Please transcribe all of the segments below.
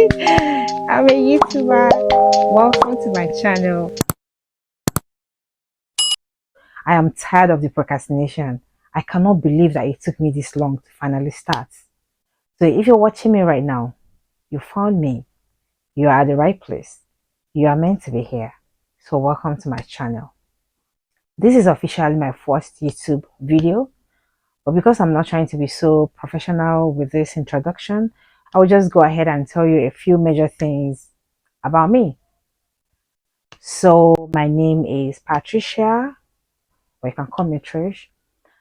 I'm a YouTuber. Welcome to my channel. I am tired of the procrastination. I cannot believe that it took me this long to finally start. So if you're watching me right now, you found me. You are at the right place. You are meant to be here. So welcome to my channel. This is officially my first YouTube video, but because I'm not trying to be so professional with this introduction, I will just go ahead and tell you a few major things about me. So my name is Patricia, or you can call me Trish.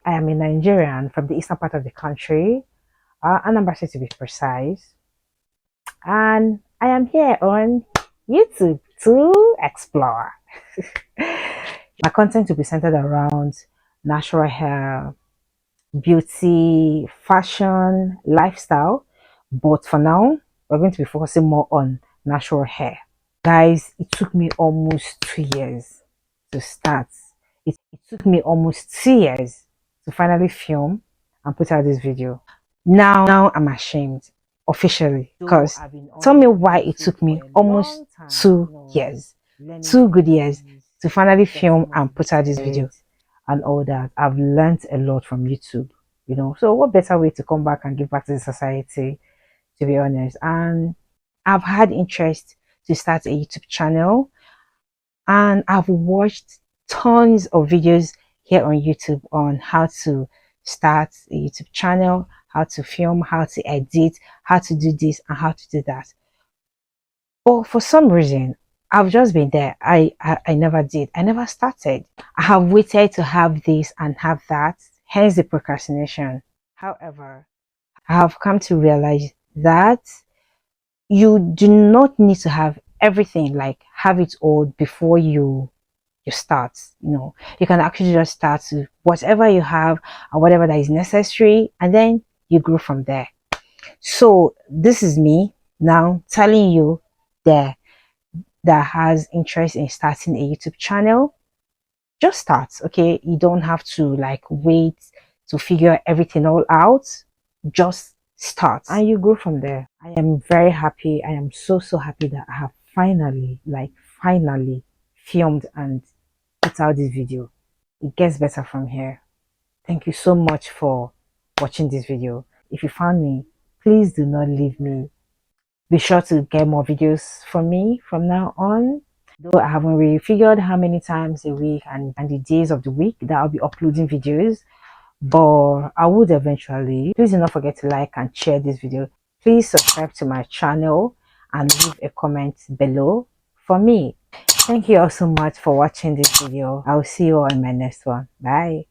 I am a Nigerian from the eastern part of the country, Anambra to be precise. And I am here on YouTube to explore. My content will be centered around natural hair, beauty, fashion, lifestyle. But for now, we're going to be focusing more on natural hair. Guys, it took me almost 2 years to start. It took me almost 2 years to finally film and put out this video. Now I'm ashamed officially, because tell me why it took me almost 2 years, 2 good years to finally film and put out this video and all that. I've learned a lot from YouTube, so what better way to come back and give back to the society, to be honest. And I've had interest to start a YouTube channel, and I've watched tons of videos here on YouTube on how to start a YouTube channel, how to film, how to edit, how to do this and how to do that. But for some reason, I've just been there. I never did. I never started. I have waited to have this and have that, hence the procrastination. However, I have come to realize that you do not need to have everything, like have it all before you start. You can actually just start with whatever you have and whatever that is necessary, and then you grow from there. So this is me now telling you that has interest in starting a YouTube channel. Just start, okay? You don't have to like wait to figure everything all out. Just start and you grow from there. I am very happy. I am so happy that I have finally filmed and put out this video. It gets better from here. Thank you so much for watching this video. If you found me, please do not leave me. Be sure to get more videos from me from now on. Though I haven't really figured how many times a week and the days of the week that I'll be uploading videos, but I would eventually. Please do not forget to like and share this video. Please subscribe to my channel and leave a comment below for me. Thank you all so much for watching this video. I will see you all in my next one. Bye.